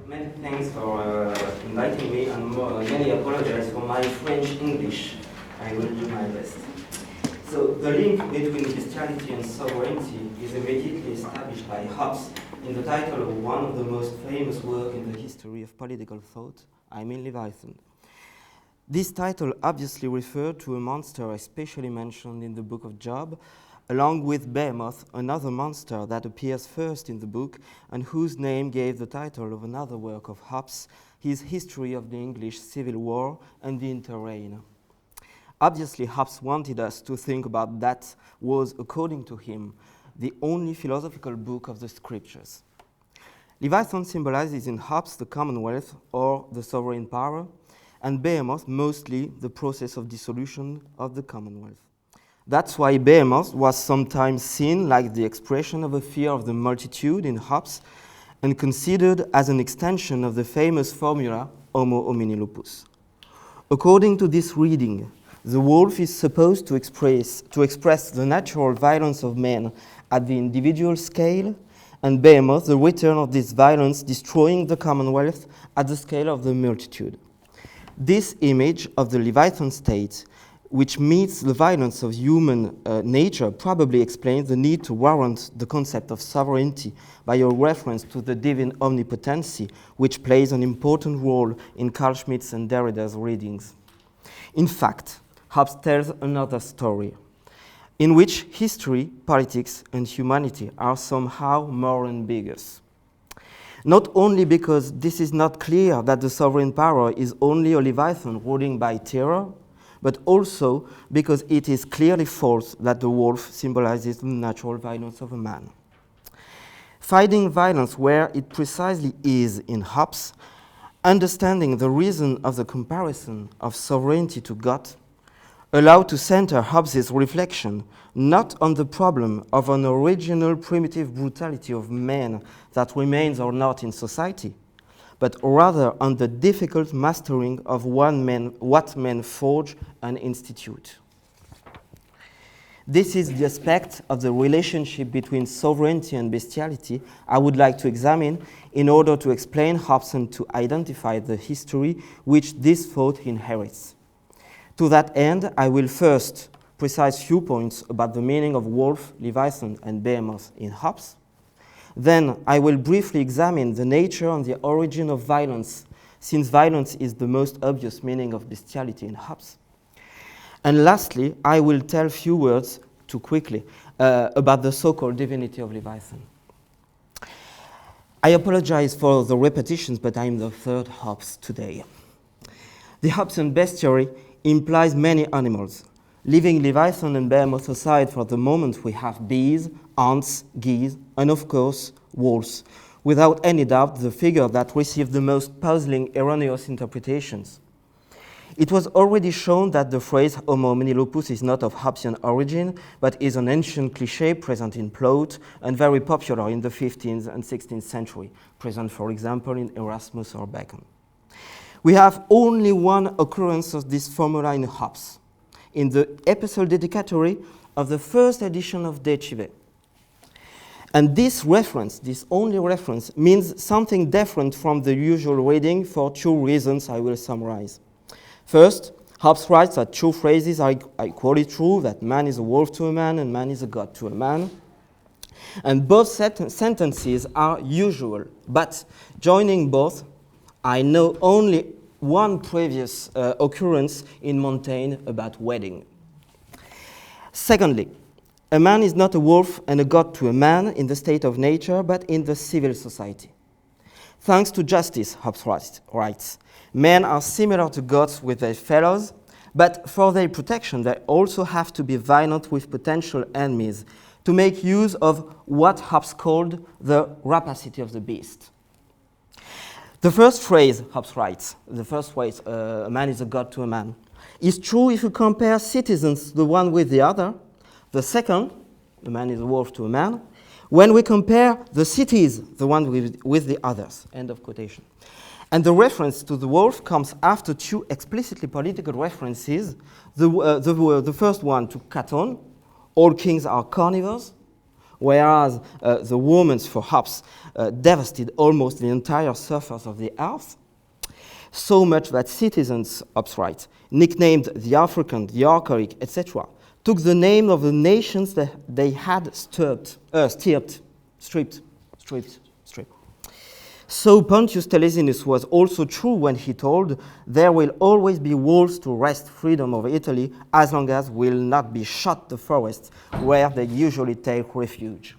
Many thanks for inviting me, and many apologies for my French English. I will do my best. So the link between bestiality and sovereignty is immediately established by Hobbes in the title of one of the most famous works in the history of political thought, I mean Leviathan. This title obviously referred to a monster especially mentioned in the book of Job, along with Behemoth, another monster that appears first in the book and whose name gave the title of another work of Hobbes, his History of the English Civil War and the Interreign. Obviously, Hobbes wanted us to think about that was, according to him, the only philosophical book of the scriptures. Leviathan symbolizes in Hobbes the commonwealth or the sovereign power, and Behemoth mostly the process of dissolution of the commonwealth. That's why Behemoth was sometimes seen like the expression of a fear of the multitude in Hobbes and considered as an extension of the famous formula Homo homini lupus. According to this reading, the wolf is supposed to express the natural violence of man at the individual scale, and Behemoth the return of this violence destroying the commonwealth at the scale of the multitude. This image of the Leviathan state, which meets the violence of human nature, probably explains the need to warrant the concept of sovereignty by a reference to the divine omnipotency, which plays an important role in Carl Schmitt's and Derrida's readings. In fact, Hobbes tells another story, in which history, politics, and humanity are somehow more ambiguous. Not only because this is not clear that the sovereign power is only a Leviathan ruling by terror, but also because it is clearly false that the wolf symbolizes the natural violence of a man. Finding violence where it precisely is in Hobbes, understanding the reason of the comparison of sovereignty to God, allow to center Hobbes' reflection not on the problem of an original primitive brutality of man that remains or not in society, but rather on the difficult mastering of what men forge and institute. This is the aspect of the relationship between sovereignty and bestiality I would like to examine in order to explain Hobbes and to identify the history which this thought inherits. To that end, I will first precise few points about the meaning of wolf, Leviathan, and Behemoth in Hobbes. Then I will briefly examine the nature and the origin of violence, since violence is the most obvious meaning of bestiality in Hobbes. And lastly, I will tell few words, too quickly, about the so-called Divinity of Leviathan. I apologize for the repetitions, but I am the third Hobbes today. The Hobbesian bestiary implies many animals. Leaving Leviathan and Behemoth aside for the moment, we have bees, ants, geese, and of course, wolves, without any doubt the figure that received the most puzzling erroneous interpretations. It was already shown that the phrase Homo homini lupus is not of Hobbesian origin, but is an ancient cliché present in Plaute and very popular in the 15th and 16th century, present, for example, in Erasmus or Bacon. We have only one occurrence of this formula in Hobbes, in the epistle dedicatory of the first edition of De Cive. And this reference, this only reference, means something different from the usual reading for two reasons I will summarize. First, Hobbes writes that two phrases are equally true, that man is a wolf to a man and man is a god to a man. And both sentences are usual, but joining both, I know only one previous occurrence in Montaigne about wedding. Secondly, a man is not a wolf and a god to a man in the state of nature, but in the civil society. Thanks to justice, Hobbes writes, men are similar to gods with their fellows, but for their protection they also have to be violent with potential enemies to make use of what Hobbes called the rapacity of the beast. The first phrase, Hobbes writes, the first phrase, a man is a god to a man, is true if you compare citizens the one with the other. The second, a man is a wolf to a man, when we compare the cities, the one with the others. End of quotation. And the reference to the wolf comes after two explicitly political references. The first one to Caton, all kings are carnivores, whereas the Romans, for Hobbes, devastated almost the entire surface of the earth, so much that citizens, Hobbes writes, nicknamed the African, the Archaic, etc., took the name of the nations that they had stripped. So Pontius Telesinus was also true when he told, there will always be walls to wrest freedom of Italy as long as will not be shut the forests where they usually take refuge.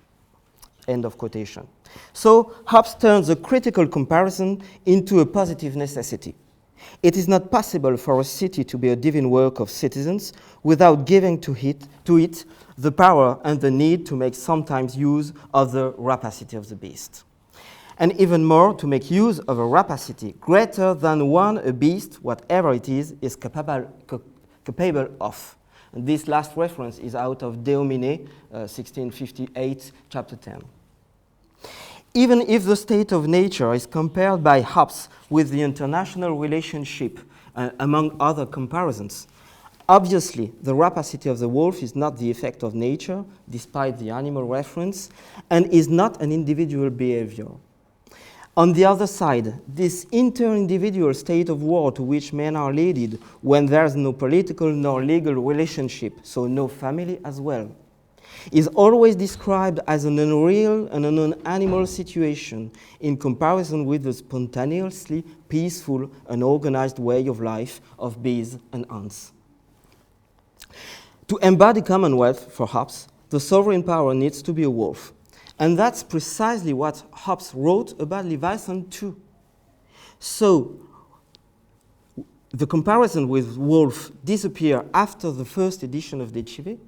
End of quotation. So Hobbes turns a critical comparison into a positive necessity. It is not possible for a city to be a divine work of citizens without giving to it the power and the need to make sometimes use of the rapacity of the beast. And even more, to make use of a rapacity greater than one a beast, whatever it is capable of. And this last reference is out of De Homine, 1658, chapter 10. Even if the state of nature is compared by Hobbes with the international relationship, among other comparisons, obviously the rapacity of the wolf is not the effect of nature, despite the animal reference, and is not an individual behavior. On the other side, this inter-individual state of war to which men are leaded when there is no political nor legal relationship, so no family as well, is always described as an unreal and an unanimal situation in comparison with the spontaneously peaceful and organized way of life of bees and ants. To embody commonwealth, for Hobbes, the sovereign power needs to be a wolf. And that's precisely what Hobbes wrote about Leviathan too. So, the comparison with wolf disappears after the first edition of De Cive,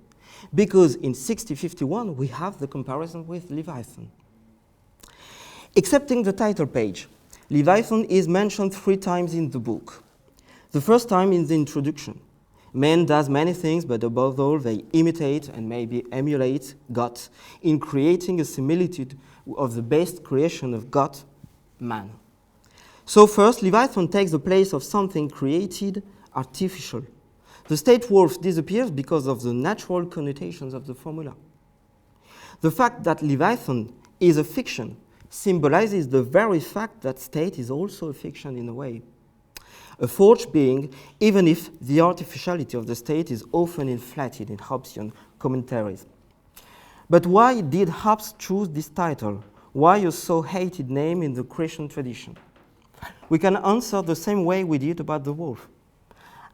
because in 1651 we have the comparison with Leviathan. Excepting the title page, Leviathan is mentioned 3 times in the book. The first time in the introduction. Man does many things, but above all, they imitate and maybe emulate God in creating a similitude of the best creation of God, man. So first, Leviathan takes the place of something created, artificial. The state wolf disappears because of the natural connotations of the formula. The fact that Leviathan is a fiction symbolizes the very fact that state is also a fiction in a way. A forged being, even if the artificiality of the state is often inflated in Hobbesian commentaries. But why did Hobbes choose this title? Why a so hated name in the Christian tradition? We can answer the same way we did about the wolf.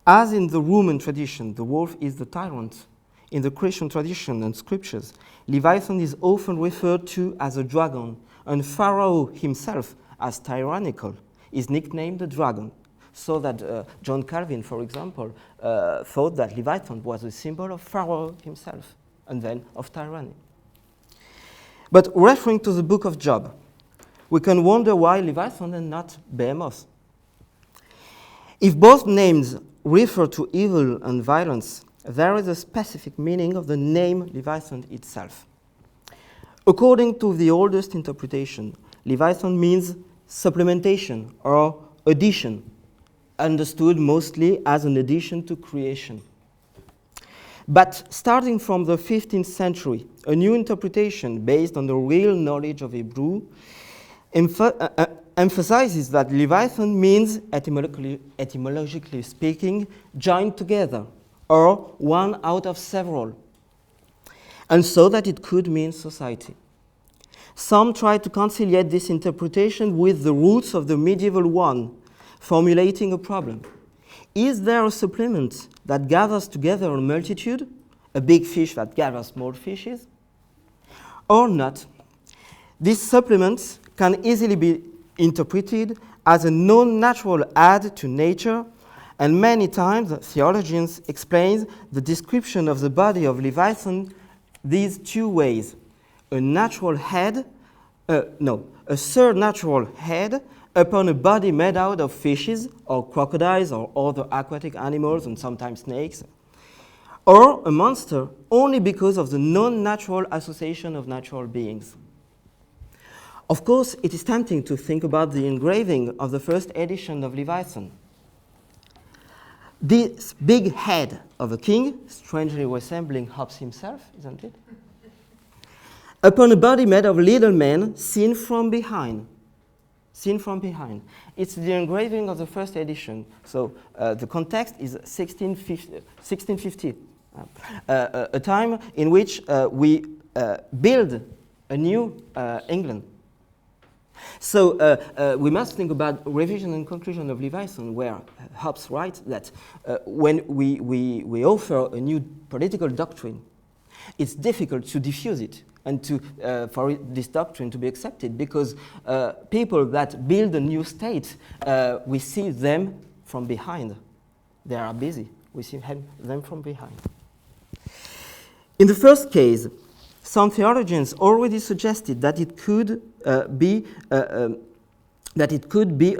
As in the Roman tradition, the wolf is the tyrant. In the Christian tradition and scriptures, Leviathan is often referred to as a dragon, and Pharaoh himself, as tyrannical, is nicknamed the dragon. So that John Calvin, for example, thought that Leviathan was a symbol of Pharaoh himself, and then of tyranny. But referring to the book of Job, we can wonder why Leviathan and not Behemoth. If both names refer to evil and violence, there is a specific meaning of the name Leviathan itself. According to the oldest interpretation, Leviathan means supplementation or addition, understood mostly as an addition to creation. But starting from the 15th century, a new interpretation based on the real knowledge of Hebrew emphasizes that Leviathan means, etymologically speaking, joined together, or one out of several, and so that it could mean society. Some try to conciliate this interpretation with the roots of the medieval one, formulating a problem. Is there a supplement that gathers together a multitude, a big fish that gathers small fishes? Or not? This supplement can easily be interpreted as a non-natural add to nature, and many times theologians explain the description of the body of Leviathan these 2 ways. A supernatural head upon a body made out of fishes or crocodiles or other aquatic animals and sometimes snakes, or a monster only because of the non-natural association of natural beings. Of course, it is tempting to think about the engraving of the first edition of Leviathan. This big head of a king, strangely resembling Hobbes himself, isn't it? upon a body made of little men, seen from behind. Seen from behind. It's the engraving of the first edition. So the context is 1650, a time in which we build a new England. So we must think about revision and conclusion of Leviathan, where Hobbes writes that when we offer a new political doctrine, it's difficult to diffuse it and for this doctrine to be accepted, because people that build a new state, we see them from behind. They are busy. We see them from behind. In the first case, some theologians already suggested that it could be a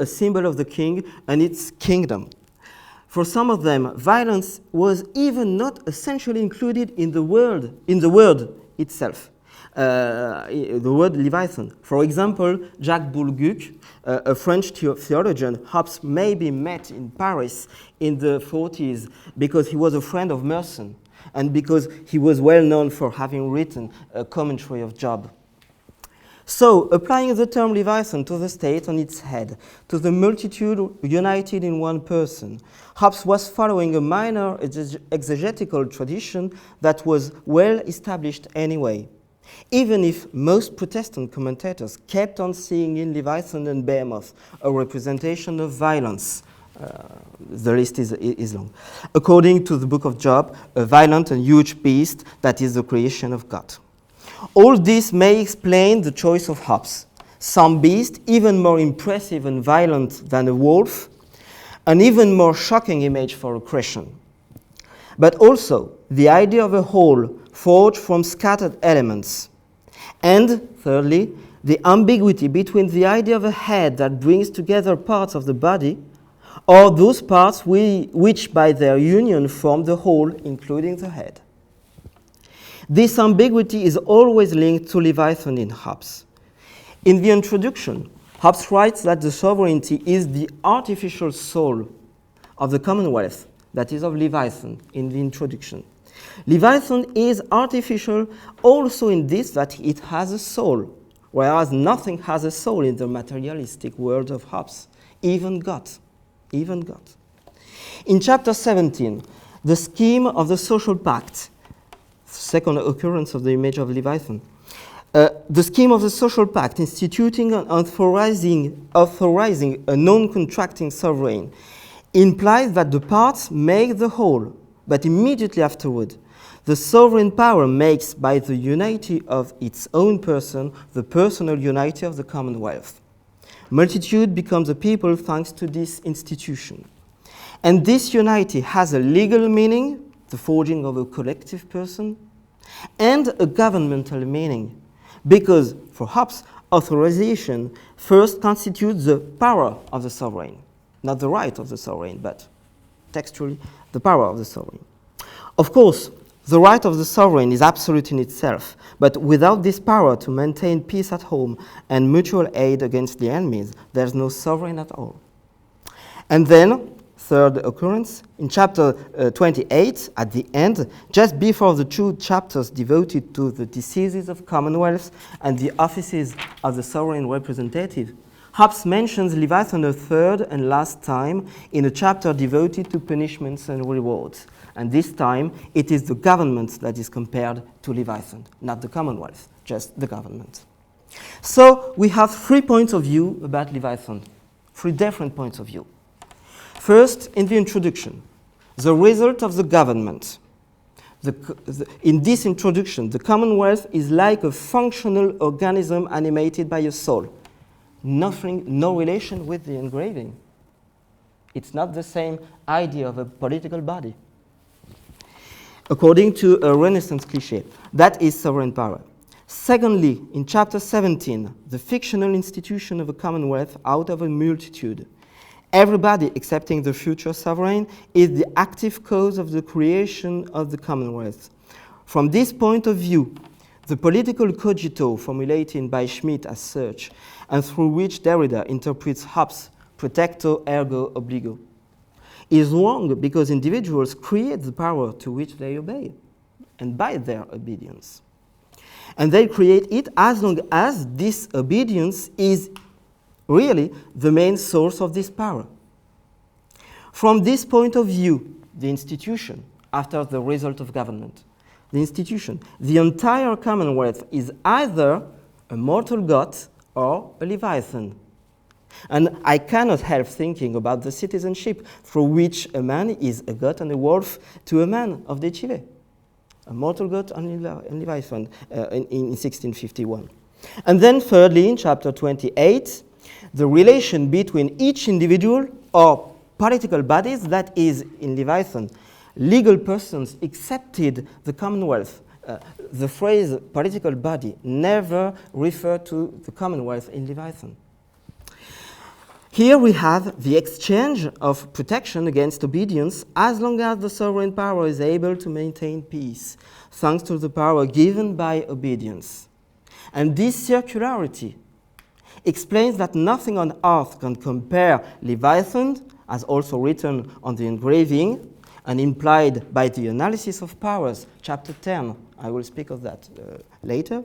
symbol of the king and its kingdom. For some of them, violence was even not essentially included in the word itself, the word Leviathan. For example, Jacques Boulguc, a French theologian, Hobbes maybe met in Paris in the 40s because he was a friend of Merson, and because he was well known for having written a commentary of Job. So, applying the term Leviathan to the state on its head, to the multitude united in one person, Hobbes was following a minor exegetical tradition that was well established anyway, even if most Protestant commentators kept on seeing in Leviathan and Behemoth a representation of violence. The list is long. According to the book of Job, a violent and huge beast that is the creation of God. All this may explain the choice of Hobbes. Some beast even more impressive and violent than a wolf, an even more shocking image for a Christian. But also the idea of a whole forged from scattered elements. And thirdly, the ambiguity between the idea of a head that brings together parts of the body, or those parts which by their union form the whole, including the head. This ambiguity is always linked to Leviathan in Hobbes. In the introduction, Hobbes writes that the sovereignty is the artificial soul of the Commonwealth, that is of Leviathan, in the introduction. Leviathan is artificial also in this that it has a soul, whereas nothing has a soul in the materialistic world of Hobbes, even God. Even God. In chapter 17, the scheme of the social pact, second occurrence of the image of Leviathan, the scheme of the social pact instituting and authorizing a non-contracting sovereign implies that the parts make the whole, but immediately afterward, the sovereign power makes by the unity of its own person the personal unity of the Commonwealth. Multitude becomes a people thanks to this institution. And this unity has a legal meaning, the forging of a collective person, and a governmental meaning, because for Hobbes, authorization first constitutes the power of the sovereign, not the right of the sovereign, but textually the power of the sovereign. Of course, the right of the sovereign is absolute in itself, but without this power to maintain peace at home and mutual aid against the enemies, there's no sovereign at all. And then, third occurrence, in chapter 28, at the end, just before the 2 chapters devoted to the diseases of commonwealths and the offices of the sovereign representative, Hobbes mentions Leviathan a third and last time in a chapter devoted to punishments and rewards. And this time, it is the government that is compared to Leviathan, not the Commonwealth, just the government. So we have 3 points of view about Leviathan, 3 different points of view. First, in the introduction, the result of the government. In this introduction, the Commonwealth is like a functional organism animated by a soul. No relation with the engraving. It's not the same idea of a political body. According to a Renaissance cliché, that is sovereign power. Secondly, in chapter 17, the fictional institution of a commonwealth out of a multitude. Everybody, excepting the future sovereign, is the active cause of the creation of the commonwealth. From this point of view, the political cogito formulated by Schmitt as such, and through which Derrida interprets Hobbes' protecto ergo obligo, is wrong because individuals create the power to which they obey, and by their obedience. And they create it as long as this obedience is really the main source of this power. From this point of view, the institution, after the result of government, the institution, the entire Commonwealth is either a mortal god or a Leviathan. And I cannot help thinking about the citizenship through which a man is a god and a wolf to a man of De Chile, a mortal god and Leviathan in 1651. And then thirdly, in chapter 28, the relation between each individual or political bodies, that is, in Leviathan, legal persons accepted the Commonwealth. The phrase political body never referred to the Commonwealth in Leviathan. Here we have the exchange of protection against obedience as long as the sovereign power is able to maintain peace, thanks to the power given by obedience. And this circularity explains that nothing on earth can compare Leviathan, as also written on the engraving, and implied by the analysis of powers, chapter 10, I will speak of that later,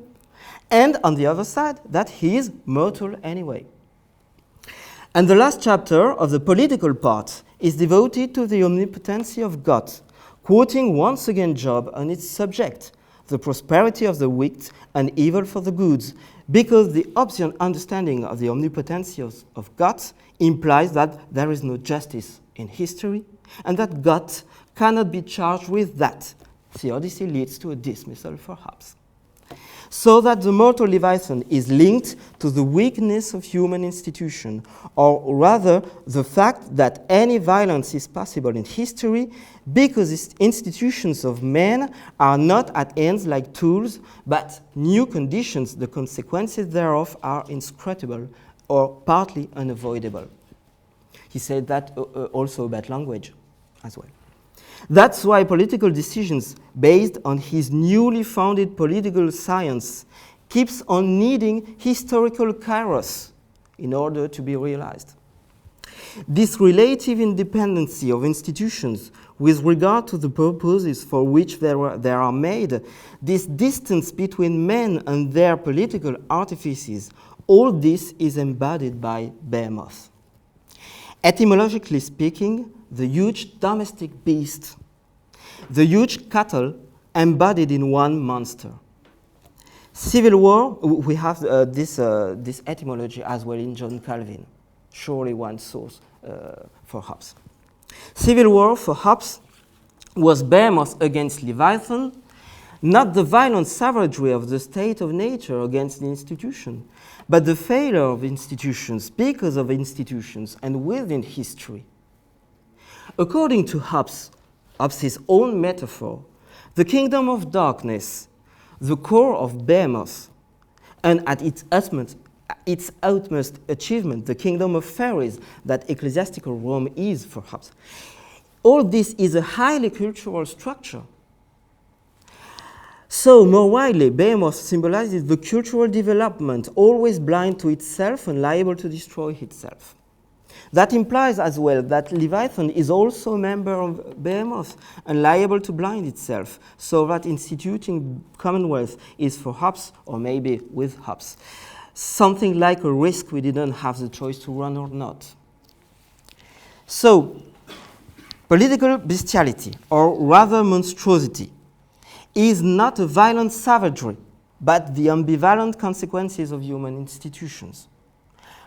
and on the other side, that he is mortal anyway. And the last chapter of the political part is devoted to the omnipotency of God, quoting once again Job on its subject, the prosperity of the wicked and evil for the good, because the obvious understanding of the omnipotency of God implies that there is no justice in history and that God cannot be charged with that. Theodicy leads to a dismissal for Hobbes. So that the mortal Leviathan is linked to the weakness of human institution, or rather the fact that any violence is possible in history because institutions of men are not at ends like tools, but new conditions, the consequences thereof are inscrutable or partly unavoidable. He said that also about language as well. That's why political decisions based on his newly founded political science keeps on needing historical kairos in order to be realized. This relative independency of institutions with regard to the purposes for which they are made, this distance between men and their political artifices, all this is embodied by behemoth. Etymologically speaking, the huge domestic beast, the huge cattle embodied in one monster. Civil war, we have this etymology as well in John Calvin, surely one source for Hobbes. Civil war for Hobbes was behemoth against Leviathan, not the violent savagery of the state of nature against the institution, but the failure of institutions because of institutions and within history. According to Hobbes' own metaphor, the kingdom of darkness, the core of behemoth, and at its utmost achievement, the kingdom of fairies that ecclesiastical Rome is for Hobbes. All this is a highly cultural structure. So, more widely, behemoth symbolizes the cultural development, always blind to itself and liable to destroy itself. That implies as well that Leviathan is also a member of behemoth and liable to blind itself, so that instituting commonwealth is for Hobbes, or maybe with Hobbes, something like a risk we didn't have the choice to run or not. So, political bestiality, or rather monstrosity, is not a violent savagery, but the ambivalent consequences of human institutions.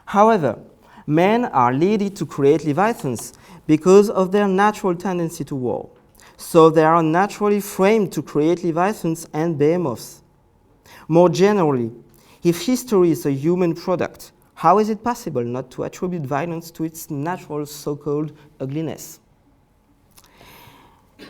However, men are leaded to create leviathans because of their natural tendency to war. So they are naturally framed to create leviathans and behemoths. More generally, if history is a human product, how is it possible not to attribute violence to its natural so-called ugliness?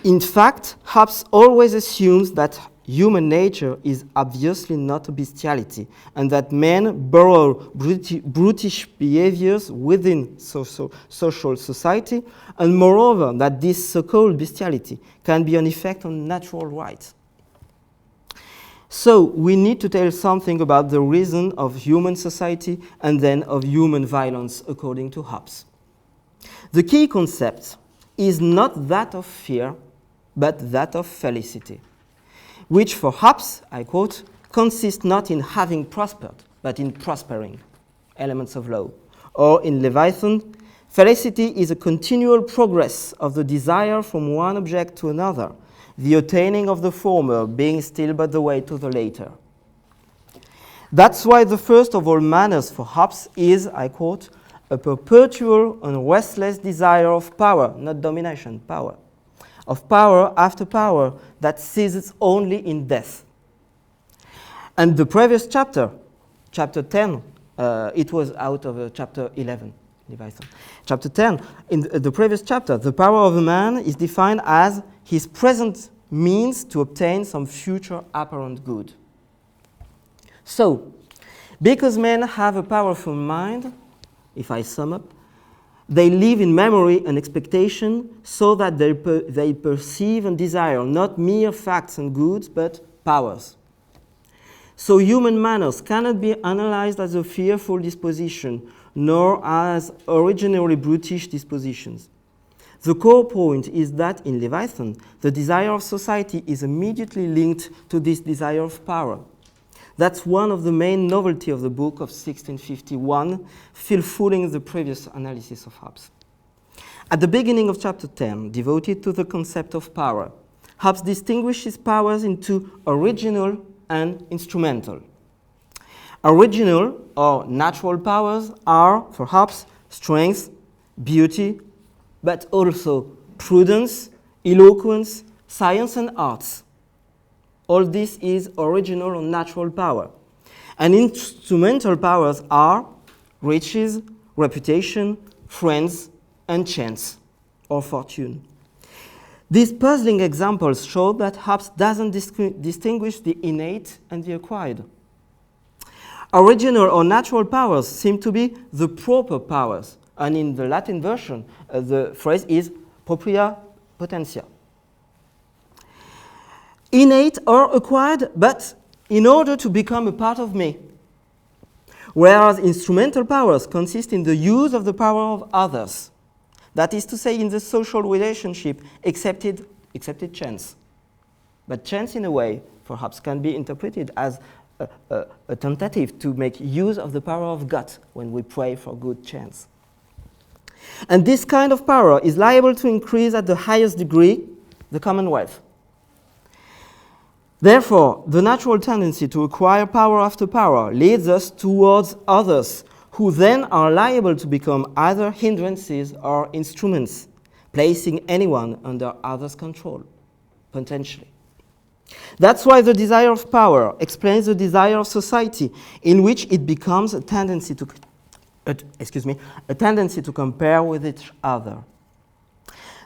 In fact, Hobbes always assumes that human nature is obviously not a bestiality, and that men borrow brutish behaviors within social society, and moreover, that this so-called bestiality can be an effect on natural rights. So, we need to tell something about the reason of human society and then of human violence, according to Hobbes. The key concept is not that of fear, but that of felicity, which for Hobbes, I quote, consists not in having prospered, but in prospering, elements of law. Or in Leviathan, felicity is a continual progress of the desire from one object to another, the attaining of the former being still but the way to the later. That's why the first of all manners for Hobbes is, I quote, a perpetual and restless desire of power, not domination, power, of power after power that ceases only in death. And the previous chapter, chapter 10, it was out of chapter 11, Leviathan. Chapter 10, in the previous chapter, the power of a man is defined as his present means to obtain some future apparent good. So, because men have a powerful mind, if I sum up, they live in memory and expectation so that they perceive and desire not mere facts and goods, but powers. So human manners cannot be analyzed as a fearful disposition, nor as originally brutish dispositions. The core point is that in Leviathan, the desire of society is immediately linked to this desire of power. That's one of the main novelty of the book of 1651, fulfilling the previous analysis of Hobbes. At the beginning of chapter 10, devoted to the concept of power, Hobbes distinguishes powers into original and instrumental. Original or natural powers are, for Hobbes, strength, beauty, but also prudence, eloquence, science and arts. All this is original or natural power. And instrumental powers are riches, reputation, friends, and chance, or fortune. These puzzling examples show that Hobbes doesn't distinguish the innate and the acquired. Original or natural powers seem to be the proper powers, and in the Latin version, the phrase is propria potentia. Innate or acquired, but in order to become a part of me. Whereas instrumental powers consist in the use of the power of others. That is to say, in the social relationship, excepted chance. But chance, in a way, perhaps can be interpreted as a tentative to make use of the power of God when we pray for good chance. And this kind of power is liable to increase at the highest degree the commonwealth. Therefore, the natural tendency to acquire power after power leads us towards others, who then are liable to become either hindrances or instruments, placing anyone under others' control, potentially. That's why the desire of power explains the desire of society, in which it becomes a tendency to compare with each other.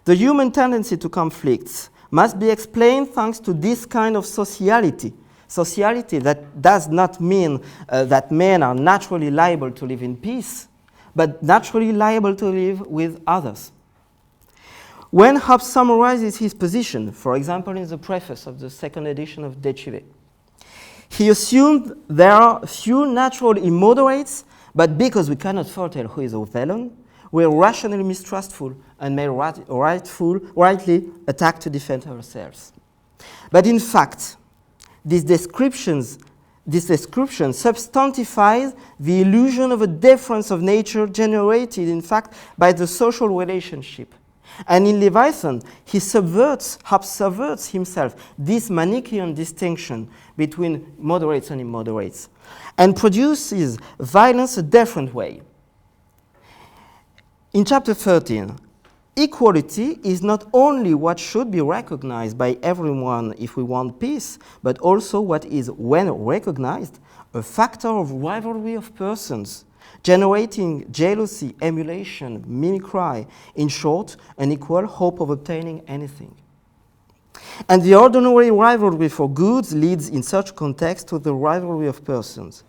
The human tendency to conflicts must be explained thanks to this kind of sociality. Sociality that does not mean that men are naturally liable to live in peace, but naturally liable to live with others. When Hobbes summarizes his position, for example in the preface of the second edition of De Cive, he assumed there are few natural immoderates, but because we cannot foretell who is a villain, we are rationally mistrustful and may rightly attack to defend ourselves. But in fact, this description substantifies the illusion of a difference of nature generated, in fact, by the social relationship. And in Leviathan, Hobbes subverts himself this Manichaean distinction between moderates and immoderates, and produces violence a different way. In chapter 13, equality is not only what should be recognized by everyone if we want peace, but also what is, when recognized, a factor of rivalry of persons, generating jealousy, emulation, mimicry, in short, an equal hope of obtaining anything. And the ordinary rivalry for goods leads in such context to the rivalry of persons.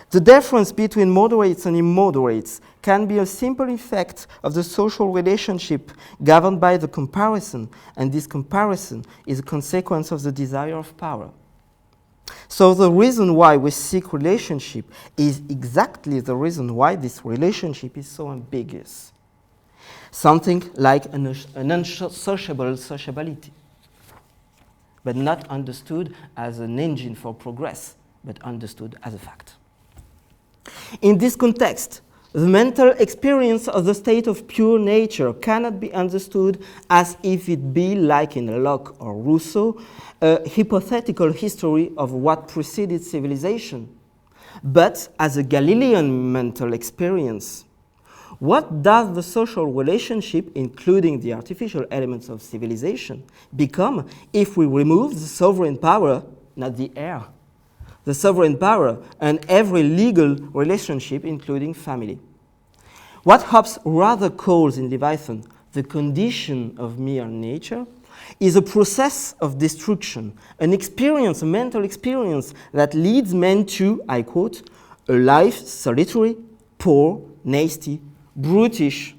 The difference between moderates and immoderates can be a simple effect of the social relationship governed by the comparison, and this comparison is a consequence of the desire of power. So the reason why we seek relationship is exactly the reason why this relationship is so ambiguous. Something like an unsociable sociability. but not understood as an engine for progress, but understood as a fact. In this context, the mental experience of the state of pure nature cannot be understood as if it be, like in Locke or Rousseau, a hypothetical history of what preceded civilization, but as a Galilean mental experience. What does the social relationship, including the artificial elements of civilization, become if we remove the sovereign power, not the heir? The sovereign power and every legal relationship, including family. What Hobbes rather calls in Leviathan the condition of mere nature is a process of destruction, an experience, a mental experience that leads men to, I quote, a life solitary, poor, nasty, brutish,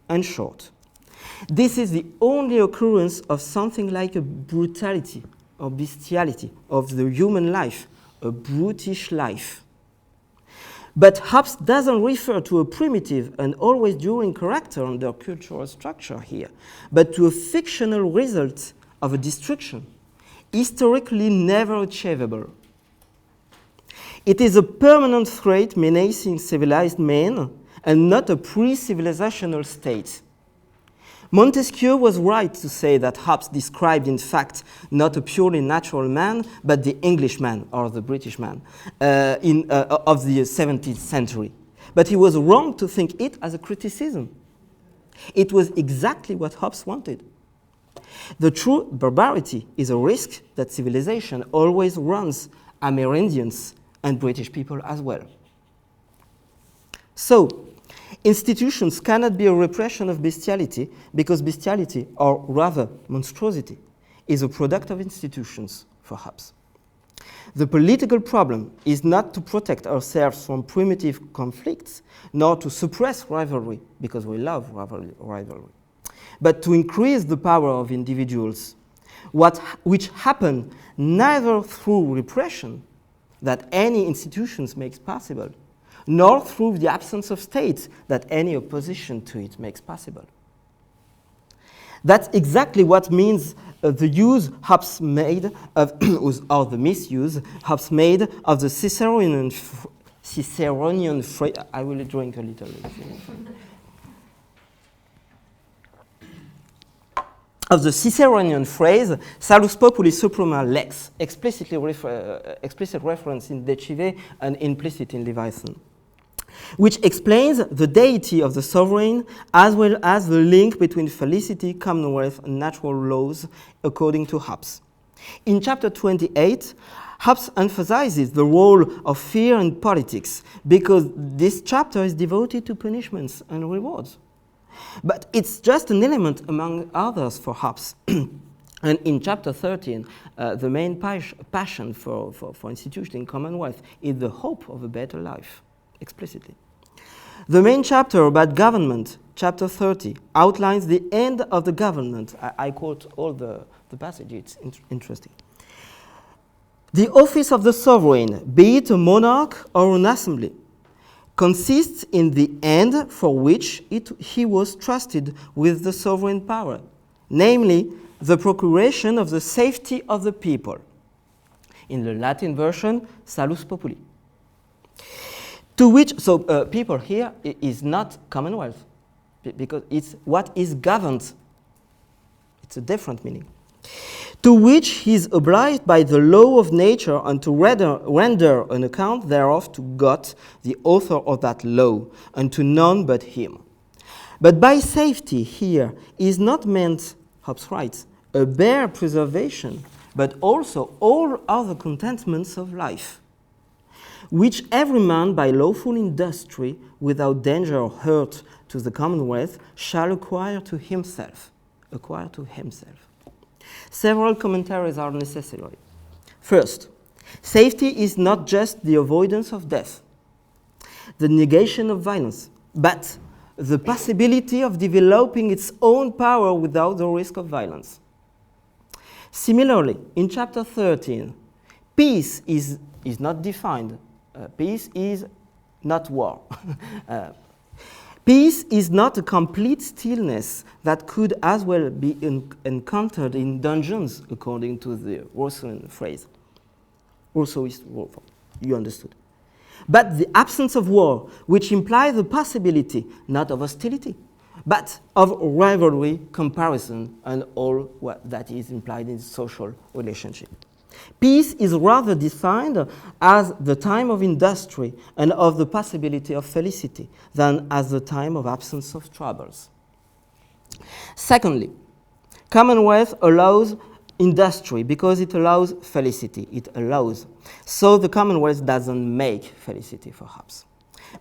and short. This is the only occurrence of something like a brutality or bestiality of the human life, a brutish life. But Hobbes doesn't refer to a primitive and always enduring character under cultural structure here, but to a fictional result of a destruction, historically never achievable. It is a permanent threat menacing civilized men and not a pre-civilizational state. Montesquieu was right to say that Hobbes described, in fact, not a purely natural man, but the Englishman or the British man of the 17th century. But he was wrong to think it as a criticism. It was exactly what Hobbes wanted. The true barbarity is a risk that civilization always runs Amerindians and British people as well. So, institutions cannot be a repression of bestiality because bestiality, or rather monstrosity, is a product of institutions for Hobbes. The political problem is not to protect ourselves from primitive conflicts, nor to suppress rivalry, because we love rivalry, but to increase the power of individuals, which happen neither through repression that any institutions makes possible, nor through the absence of states that any opposition to it makes possible. That's exactly what means the use Hobbes made of, or the misuse Hobbes made of the Ciceronian phrase. I will drink a little. Of the Ciceronian phrase, salus populi suprema lex, explicit reference in De Cive and implicit in Leviathan, which explains the deity of the sovereign as well as the link between felicity, commonwealth, and natural laws, according to Hobbes. In chapter 28, Hobbes emphasizes the role of fear in politics because this chapter is devoted to punishments and rewards. But it's just an element among others for Hobbes. And in chapter 13, the main passion for institution in commonwealth is the hope of a better life, explicitly. The main chapter about government, chapter 30, outlines the end of the government. I quote all the passages, it's interesting. The office of the sovereign, be it a monarch or an assembly, consists in the end for which he was trusted with the sovereign power, namely the procuration of the safety of the people. In the Latin version, salus populi. To which, people here is not commonwealth, because it's what is governed. It's a different meaning. To which he is obliged by the law of nature and to render an account thereof to God, the author of that law, and to none but him. But by safety here is not meant, Hobbes writes, a bare preservation, but also all other contentments of life, which every man by lawful industry, without danger or hurt to the commonwealth, shall acquire to himself. Several commentaries are necessary. First, safety is not just the avoidance of death, the negation of violence, but the possibility of developing its own power without the risk of violence. Similarly, in chapter 13, peace is not defined. Peace is not war. Peace is not a complete stillness that could as well be encountered in dungeons, according to the Rousseauian phrase. Rousseauist, you understood. But the absence of war, which implies the possibility not of hostility, but of rivalry, comparison, and all what that is implied in social relationship. Peace is rather defined as the time of industry and of the possibility of felicity than as the time of absence of troubles. Secondly, Commonwealth allows industry because it allows felicity. It allows. So the Commonwealth doesn't make felicity for Hobbes.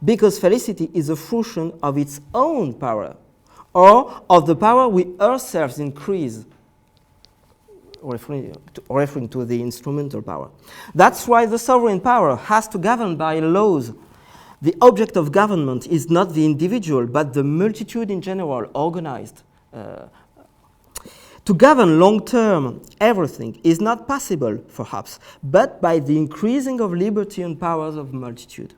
Because felicity is a function of its own power or of the power we ourselves increase, referring to the instrumental power. That's why the sovereign power has to govern by laws. The object of government is not the individual, but the multitude in general, organized. To govern long-term everything is not possible, perhaps, but by the increasing of liberty and powers of multitude.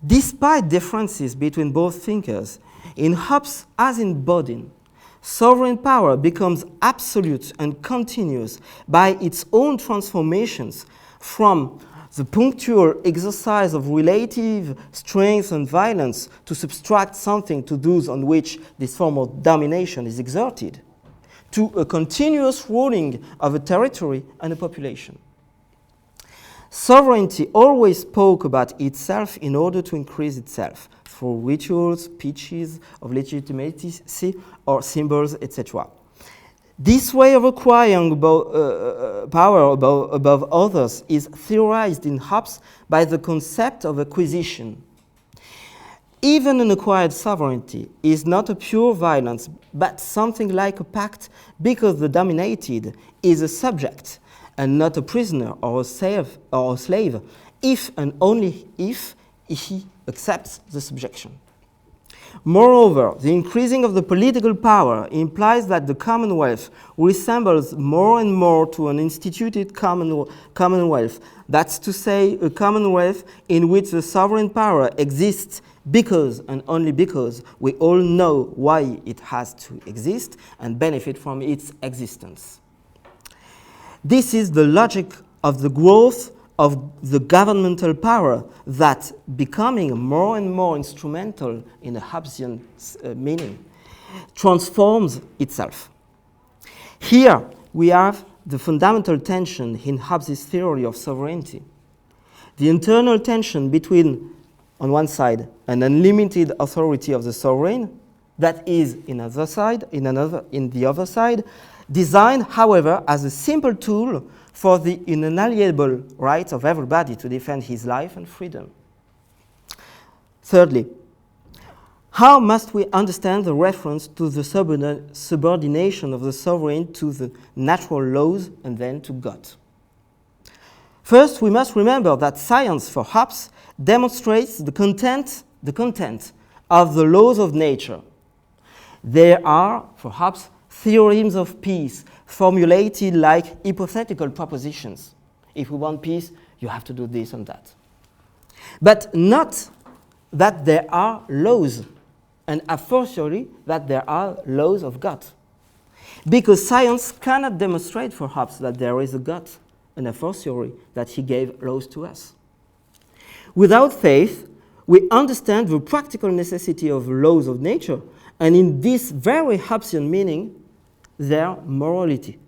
Despite differences between both thinkers, in Hobbes as in Bodin, sovereign power becomes absolute and continuous by its own transformations from the punctual exercise of relative strength and violence to subtract something to those on which this form of domination is exerted, to a continuous ruling of a territory and a population. Sovereignty always spoke about itself in order to increase itself, through rituals, speeches of legitimacy, or symbols, etc. This way of acquiring power above others is theorized in Hobbes by the concept of acquisition. Even an acquired sovereignty is not a pure violence, but something like a pact, because the dominated is a subject and not a prisoner or a slave, if and only if he accepts the subjection. Moreover, the increasing of the political power implies that the Commonwealth resembles more and more to an instituted commonwealth. That's to say, a commonwealth in which the sovereign power exists because and only because we all know why it has to exist and benefit from its existence. This is the logic of the growth of the governmental power that, becoming more and more instrumental in a Hobbesian meaning, transforms itself. Here we have the fundamental tension in Hobbes' theory of sovereignty. The internal tension between, on one side, an unlimited authority of the sovereign, that is, in the other side, designed, however, as a simple tool for the inalienable right of everybody to defend his life and freedom. Thirdly, how must we understand the reference to the subordination of the sovereign to the natural laws and then to God? First, we must remember that science, for Hobbes, demonstrates the content of the laws of nature. There are, for Hobbes, theorems of peace formulated like hypothetical propositions. If we want peace, you have to do this and that. But not that there are laws, and a fortiori that there are laws of God. Because science cannot demonstrate for Hobbes that there is a God, and a fortiori that he gave laws to us. Without faith, we understand the practical necessity of laws of nature, and in this very Hobbesian meaning, their morality,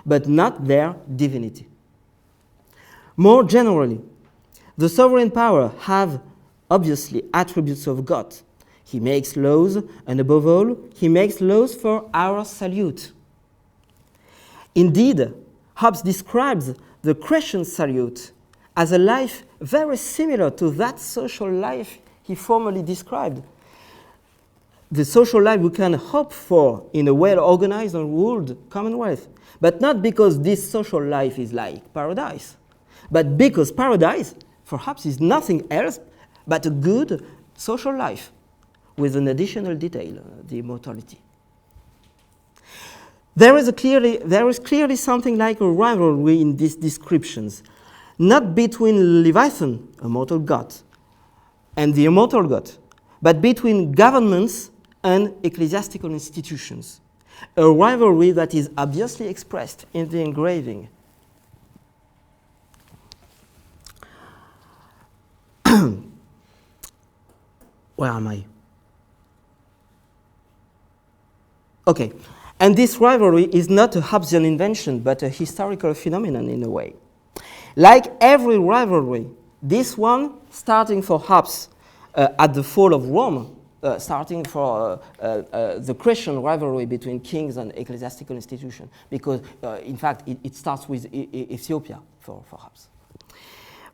but not their divinity. More generally, the sovereign power have obviously attributes of God. He makes laws, and above all, he makes laws for our salute. Indeed, Hobbes describes the Christian salute as a life very similar to that social life he formerly described. The social life we can hope for in a well-organized and ruled commonwealth, but not because this social life is like paradise, but because paradise, for Hobbes, is nothing else but a good social life with an additional detail, the immortality. There is clearly something like a rivalry in these descriptions, not between Leviathan, a mortal god, and the immortal god, but between governments and ecclesiastical institutions, a rivalry that is obviously expressed in the engraving. Where am I? Okay, and this rivalry is not a Hobbesian invention, but a historical phenomenon in a way. Like every rivalry, this one, starting for Hobbes at the fall of Rome, starting for the Christian rivalry between kings and ecclesiastical institutions, because in fact it starts with Ethiopia for Hobbes,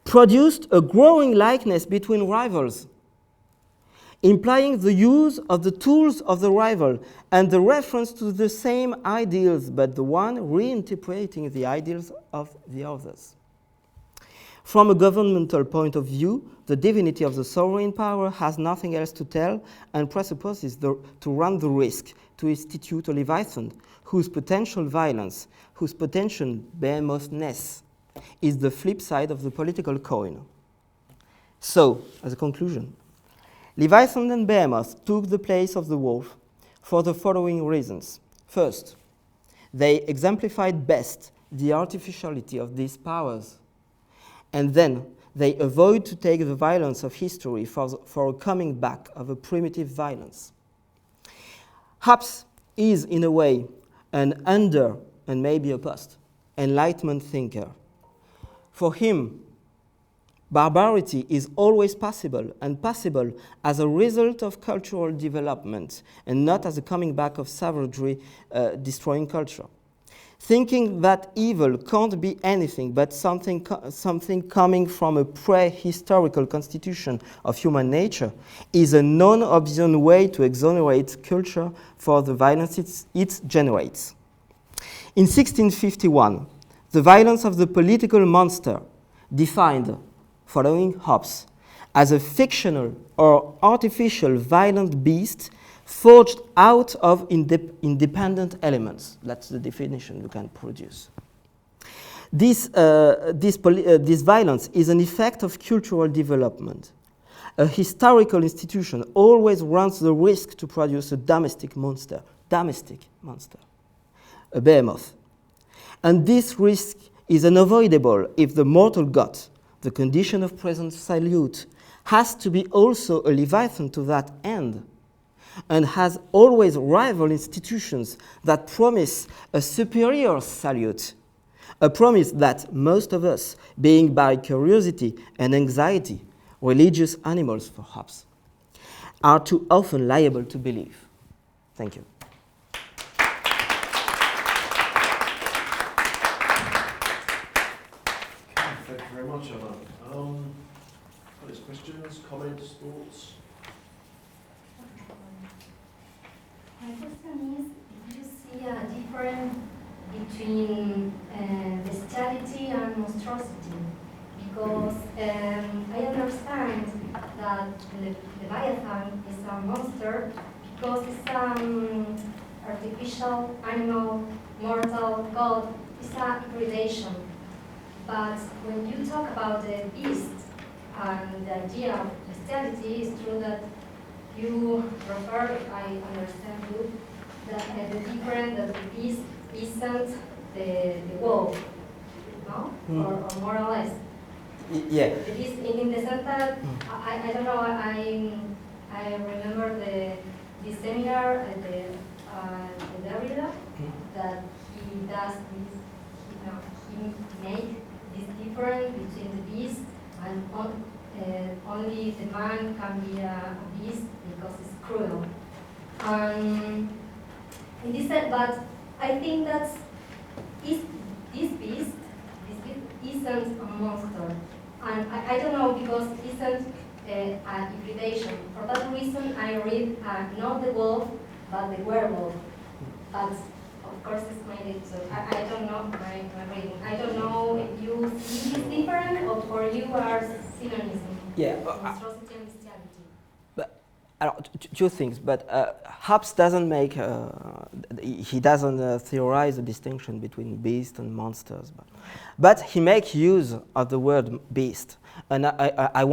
produced a growing likeness between rivals, implying the use of the tools of the rival and the reference to the same ideals, but the one reinterpreting the ideals of the others. From a governmental point of view, the divinity of the sovereign power has nothing else to tell and presupposes to run the risk to institute a Leviathan whose potential violence, whose potential behemoth-ness is the flip side of the political coin. So, as a conclusion, Leviathan and Behemoth took the place of the wolf for the following reasons. First, they exemplified best the artificiality of these powers. And then they avoid to take the violence of history for a coming back of a primitive violence. Hobbes is, in a way, an under and maybe a post Enlightenment thinker. For him, barbarity is always possible, and possible as a result of cultural development and not as a coming back of savagery destroying culture. Thinking that evil can't be anything but something coming from a prehistorical constitution of human nature is a non-Hobbesian way to exonerate culture for the violence it generates. In 1651, the violence of the political monster, defined, following Hobbes, as a fictional or artificial violent beast forged out of independent elements. That's the definition you can produce. This violence is an effect of cultural development. A historical institution always runs the risk to produce a domestic monster, a behemoth. And this risk is unavoidable if the mortal god, the condition of present salute, has to be also a Leviathan to that end, and has always rival institutions that promise a superior salute, a promise that most of us, being by curiosity and anxiety, religious animals for Hobbes, are too often liable to believe. Thank you. Thank you very much, Arnaud. Questions, comments, thoughts? My question is, do you see a difference between bestiality and monstrosity? Because I understand that Leviathan is a monster because it's an artificial, animal, mortal, god. It's a gradation. But when you talk about the beast and the idea of bestiality, it's true that you refer, if I understand you, that the difference that the beast isn't the wolf, no? Or more or less. Yeah. The beast in the sense that, I don't know, I remember the seminar at the Derrida, that he does this, he make this difference between the beast and only the man can be a beast because it's cruel. In this sense, but I think that this beast isn't a monster. And I don't know, because it isn't a hybridation. For that reason, I read not the wolf, but the werewolf. But of course, it's my reading, so I don't know my reading. I don't know if you see this different or for you are synonyms. Yeah. Monstrosity and bestiality. Two things, but Hobbes doesn't make, he doesn't theorize a distinction between beasts and monsters, but he makes use of the word beast. And I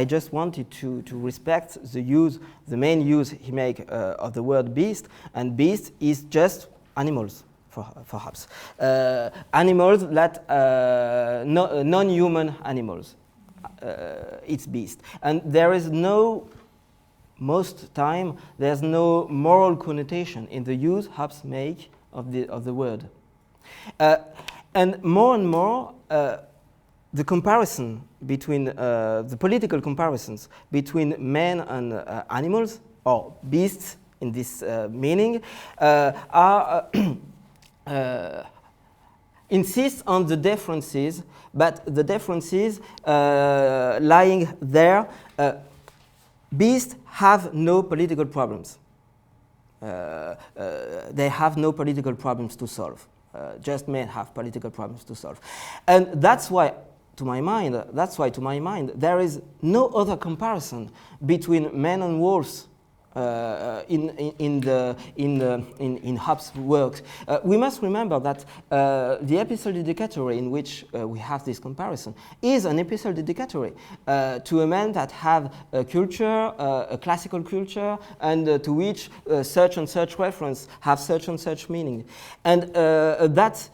just wanted to respect the main use he make of the word beast, and beast is just animals for Hobbes. Animals that, non-human animals, it's beast. And there is most time, there's no moral connotation in the use Hobbes make of the word. And more, the comparison between, the political comparisons between men and animals, or beasts in this meaning, are insist on the differences, but the differences lying there, beasts have no political problems. They have no political problems to solve. Just men have political problems to solve. And that's why, to my mind, there is no other comparison between men and wolves in Hobbes' works. We must remember that the episode dedicatory in which we have this comparison is an episode dedicatory to a man that have a culture, a classical culture, and to which such and such reference have such and such meaning. And that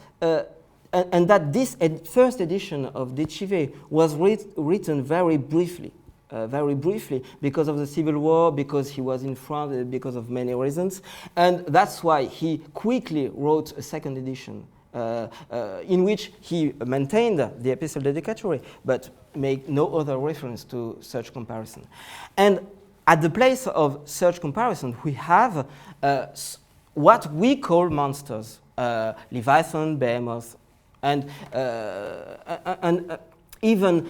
this first edition of De Cive was written very briefly because of the Civil War, because he was in France, because of many reasons. And that's why he quickly wrote a second edition in which he maintained the epistle dedicatory, but made no other reference to such comparison. And at the place of such comparison, we have what we call monsters, Leviathan, Behemoth, and even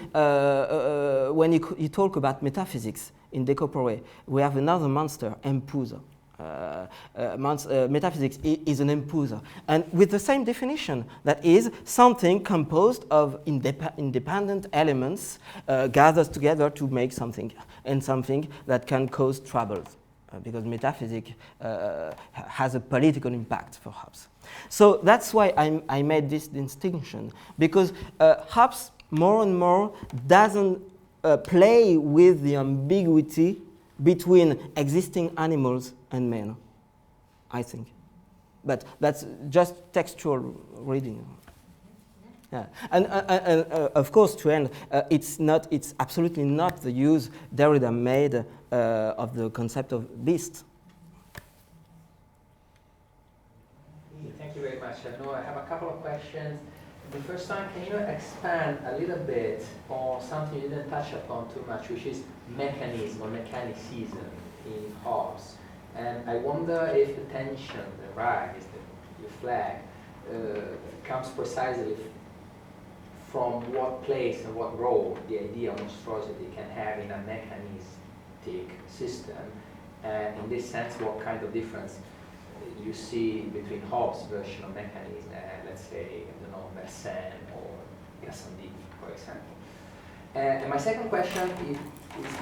when you talk about metaphysics in Décorporé, we have another monster, Empusa. Metaphysics is an empusa. And with the same definition, that is something composed of independent elements gathered together to make something, and something that can cause troubles. Because metaphysics has a political impact for Hobbes. So that's why I made this distinction, because Hobbes more and more doesn't play with the ambiguity between existing animals and men, I think. But that's just textual reading. Yeah. And of course, to end, it's absolutely not the use Derrida made of the concept of beast. Thank you very much, Arnaud. I have a couple of questions. The first one, can you expand a little bit on something you didn't touch upon too much, which is mechanism or mechanicism in Hobbes? And I wonder if the tension, the rise that you flag, comes precisely from what place and what role the idea of monstrosity can have in a mechanistic system. And in this sense, what kind of difference you see between Hobbes' version of mechanism and, let's say, I don't know, Mersenne or Gassendi, for example. And my second question is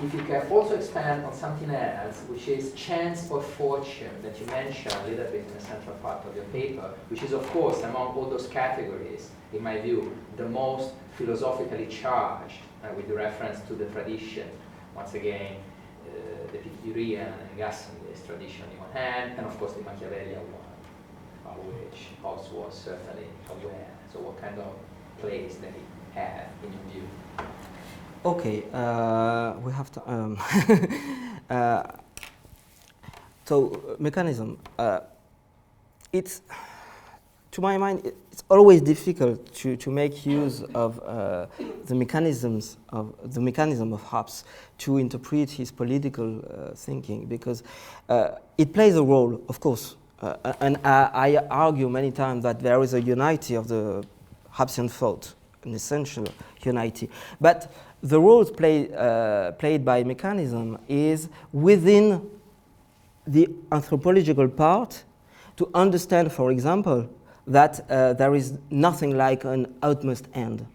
if you can also expand on something else, which is chance or fortune, that you mentioned a little bit in the central part of your paper, which is, of course, among all those categories, in my view, the most philosophically charged, with the reference to the tradition, once again, the Epicurean and Gassendi's tradition in one hand, and of course the Machiavellian one, of which Hobbes was certainly aware. So what kind of place did he have in your view? Okay, we have to. So mechanism. It's, to my mind, it's always difficult to make use of the mechanism of Hobbes to interpret his political thinking, because it plays a role, of course, and I argue many times that there is a unity of the Hobbesian thought, an essential unity, but the roles played by mechanism is within the anthropological part to understand, for example, that there is nothing like an utmost end.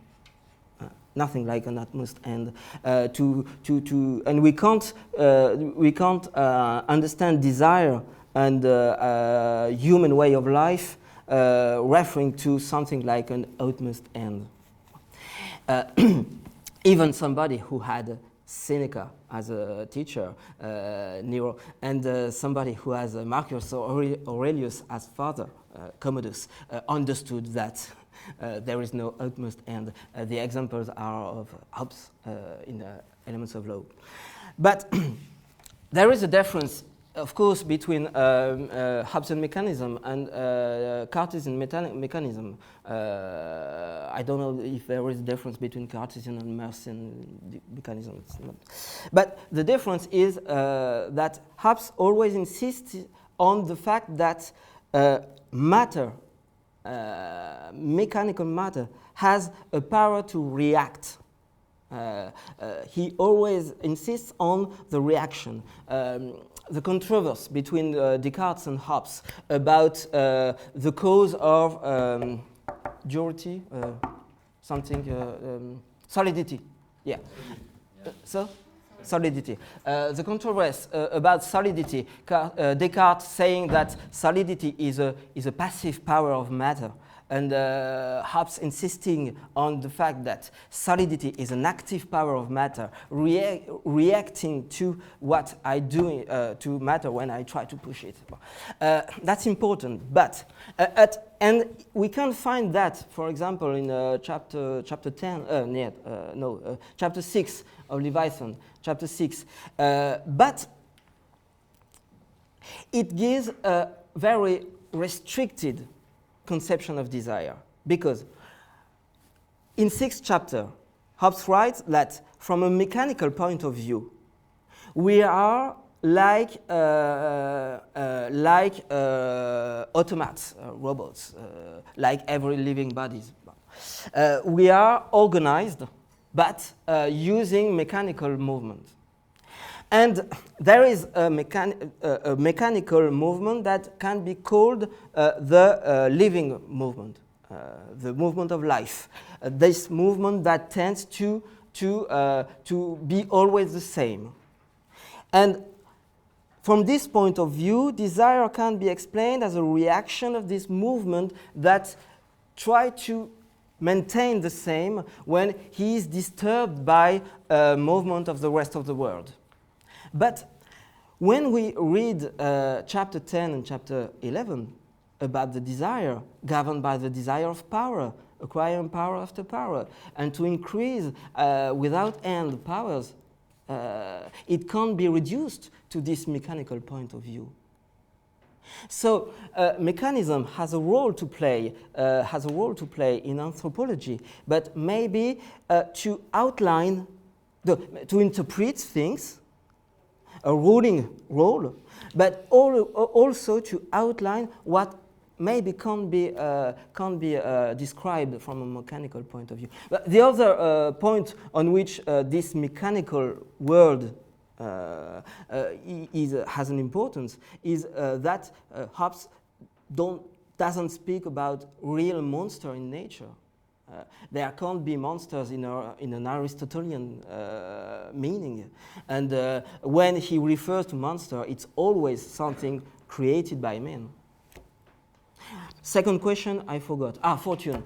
nothing like an utmost end. And we can't understand desire and human way of life referring to something like an utmost end. Even somebody who had Seneca as a teacher, Nero, and somebody who has Marcus Aurelius as father, Commodus, understood that there is no utmost end. The examples are of Hobbes in Elements of Law. But there is a difference, of course, between Hobbesian mechanism and Cartesian mechanism. I don't know if there is a difference between Cartesian and Mercian mechanism. But the difference is that Hobbes always insists on the fact that matter, mechanical matter, has a power to react. He always insists on the reaction. The controversy between Descartes and Hobbes about the cause of duality, solidity. Yeah. So, solidity. The controversy about solidity, Descartes saying that solidity is a passive power of matter, and Hobbes insisting on the fact that solidity is an active power of matter, reacting to what I do to matter when I try to push it. That's important, but and we can find that, for example, in chapter 6 of Leviathan, chapter 6. But it gives a very restricted conception of desire, because in 6th chapter, Hobbes writes that from a mechanical point of view, we are like automats, robots, like every living bodies. We are organized, but using mechanical movement. And there is a mechanical movement that can be called the living movement, the movement of life. This movement that tends to be always the same. And from this point of view, desire can be explained as a reaction of this movement that tries to maintain the same when he is disturbed by movement of the rest of the world. But when we read chapter 10 and chapter 11 about the desire, governed by the desire of power, acquiring power after power, and to increase without end powers, it can't be reduced to this mechanical point of view. So mechanism has a role to play in anthropology, but maybe to outline, to interpret things, a ruling role, but also to outline what maybe can't be described from a mechanical point of view. But the other point on which this mechanical world has an importance is that Hobbes doesn't speak about real monster in nature. There can't be monsters in an Aristotelian meaning. And when he refers to monster, it's always something created by men. Second question, I forgot. Fortune.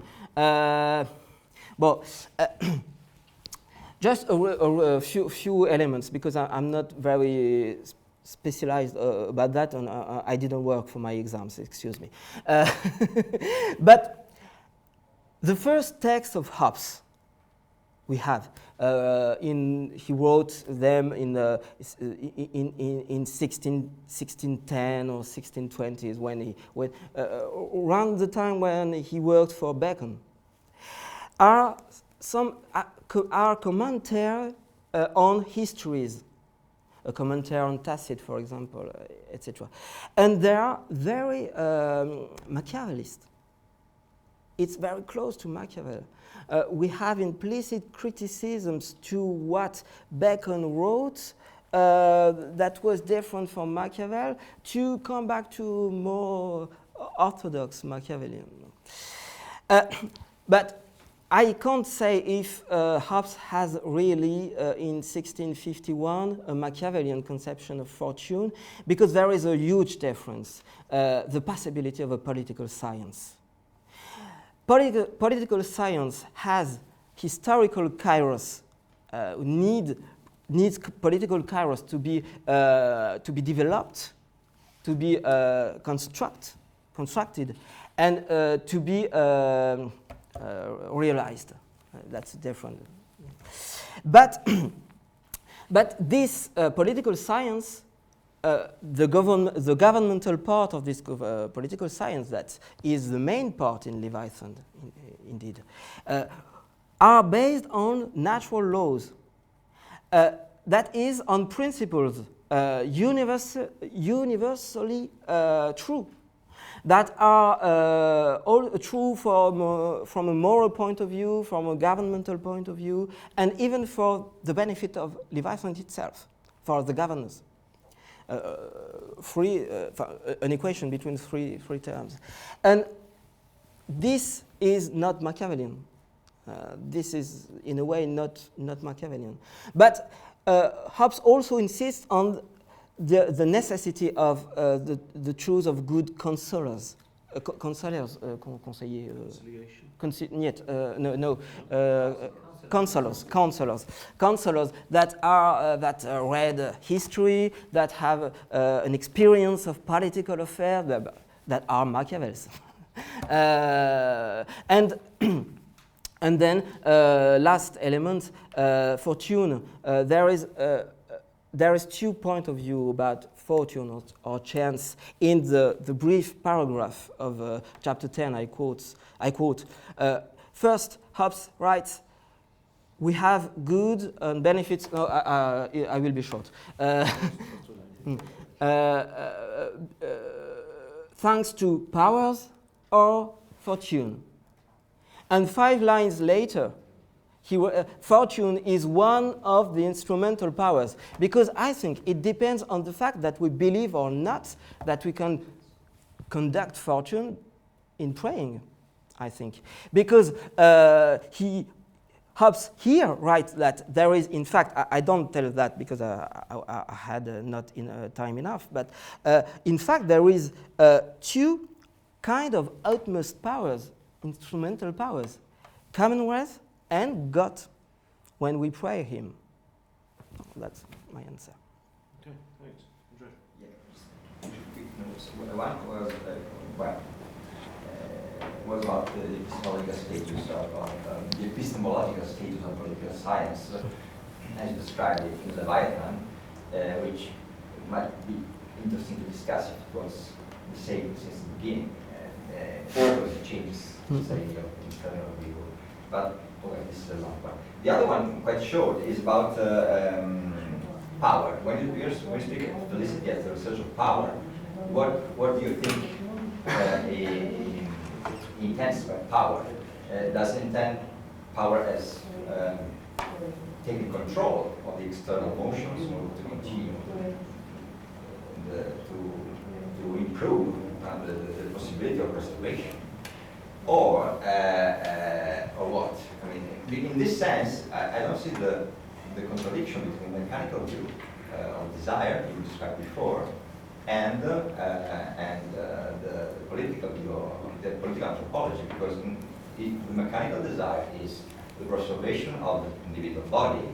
Just a few elements, because I'm not very specialized about that, and I didn't work for my exams, excuse me. But the first text of Hobbes we have, he wrote them in 1610 or 1620s, when around the time when he worked for Bacon, are commentary on histories, a commentary on Tacit, for example, etc. And they are very Machiavellist. It's very close to Machiavelli. We have implicit criticisms to what Bacon wrote that was different from Machiavelli, to come back to more orthodox Machiavellian. But I can't say if Hobbes has really, in 1651, a Machiavellian conception of fortune, because there is a huge difference, the possibility of a political science. Political science has historical kairos, needs political kairos to be developed, to be constructed, and to be realized. That's different. But this political science, the governmental part of this political science, that is the main part in Leviathan, indeed, are based on natural laws. That is, on principles universally true, that are all true from a moral point of view, from a governmental point of view, and even for the benefit of Leviathan itself, for the governors. An equation between three terms. And this is not Machiavellian. This is, in a way, not Machiavellian. But Hobbes also insists on the necessity of the choice of good counselors. Counselors that are that read history, that have an experience of political affairs, that are Machiavellians. And then last element, fortune. There is two points of view about fortune or chance in the brief paragraph of chapter 10. I quote. First, Hobbes writes, "We have good and benefits." No, I will be short. Thanks to powers or fortune. And 5 lines later, fortune is one of the instrumental powers, because I think it depends on the fact that we believe or not that we can conduct fortune in praying, I think. Because Hobbes here writes that there is, in fact, I don't tell that because I had not time enough, but in fact there is 2 kind of utmost powers, instrumental powers, Commonwealth and God, when we pray Him. That's my answer. Okay, thanks. Andre? Yeah, just quick notes. One was about the epistemological status of political science, as you described it in Leviathan, which might be interesting to discuss if it was the same since the beginning. Because it changes the study of internal view. But okay, this is a long one. The other one, quite short, is about power. When you speak of felicity as the research of power, what do you think he intends by power? Does he intend power as taking control of the external motions in order to continue to improve the possibility of restoration? Or what? I mean, in this sense, I don't see the contradiction between the mechanical view of desire you described before and the political view of the political anthropology, because if the mechanical desire is the preservation of the individual body,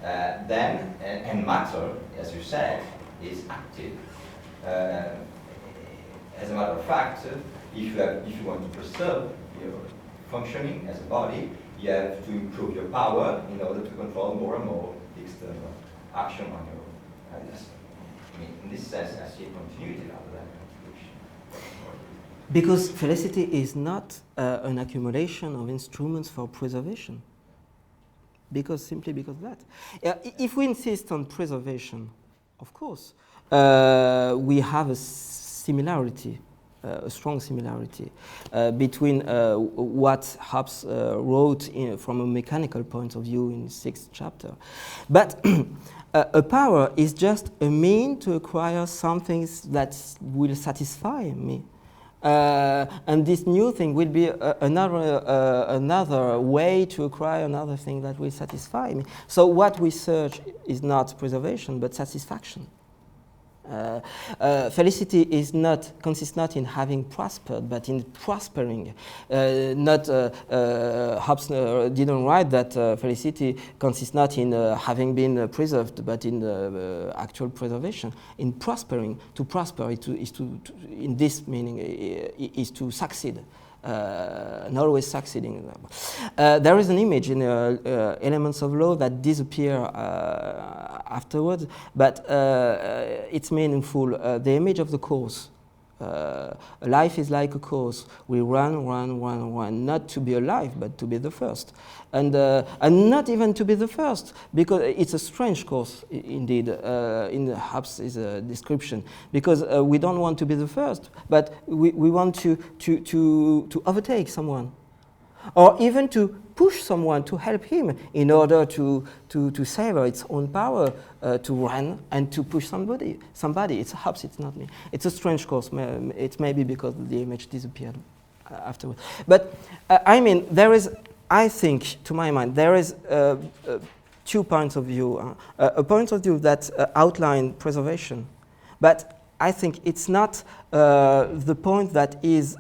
then and matter, as you said, is active. As a matter of fact, if you want to preserve your functioning as a body, you have to improve your power in order to control more and more the external action on your ideas. I mean, in this sense, I see a continuity rather than a contradiction. Because felicity is not an accumulation of instruments for preservation. Simply because that. If we insist on preservation, of course, we have a similarity. A strong similarity between what Hobbes wrote from a mechanical point of view in the 6th chapter. But a power is just a mean to acquire something that will satisfy me. And this new thing will be another way to acquire another thing that will satisfy me. So what we search is not preservation, but satisfaction. Felicity consists not in having prospered, but in prospering. Hobbes didn't write that felicity consists not in having been preserved, but in actual preservation. In prospering, to prosper in this meaning is to succeed. And always succeeding. There is an image in Elements of Law that disappear afterwards, but it's meaningful. The image of the course. Life is like a course. We run, not to be alive, but to be the first. And not even to be the first, because it's a strange course, indeed, in Hobbes' description, because we don't want to be the first, but we want to overtake someone, or even to push someone to help him in order to savor its own power, to run and to push somebody. It's Hobbes, it's not me. It's a strange course. It may be because the image disappeared afterwards. But I mean, there is, I think, to my mind, there is 2 points of view. A point of view that outline preservation, but I think it's not the point that is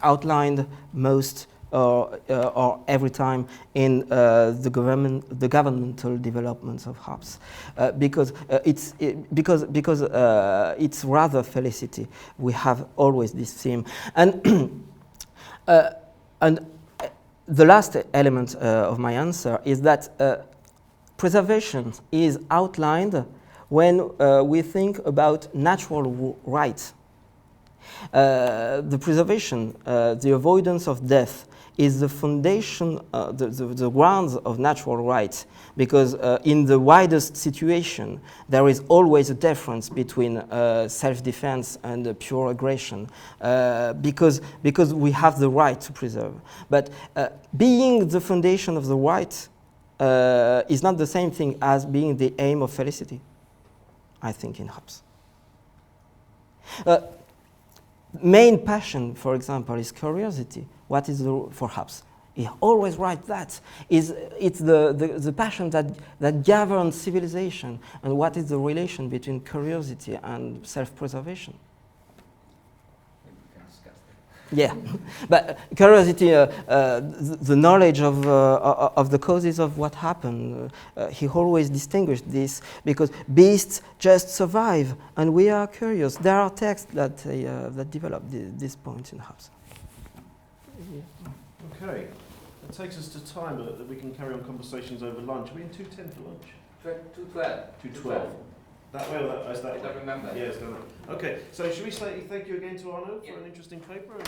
outlined most or every time in the governmental developments of Hobbes, because it's rather felicity. We have always this theme, and the last element of my answer is that preservation is outlined when we think about natural rights. The preservation, the avoidance of death, is the foundation, the grounds of natural rights, because in the widest situation, there is always a difference between self-defense and pure aggression, because we have the right to preserve. But being the foundation of the right is not the same thing as being the aim of felicity, I think, in Hobbes. Main passion, for example, is curiosity. What is for Hobbes? He always writes that. It's the passion that governs civilization. And what is the relation between curiosity and self-preservation? Yeah, but curiosity, the knowledge of the causes of what happened, he always distinguished this, because beasts just survive, and we are curious. There are texts that develop this point in Hobbes. Yeah. Okay, that takes us to time that we can carry on conversations over lunch. Are we in 2:10 for lunch? 2:12. 2:12. That way or that? Is that I don't remember. Yeah, it's done. Okay, so should we say thank you again to Arnaud for an interesting paper? And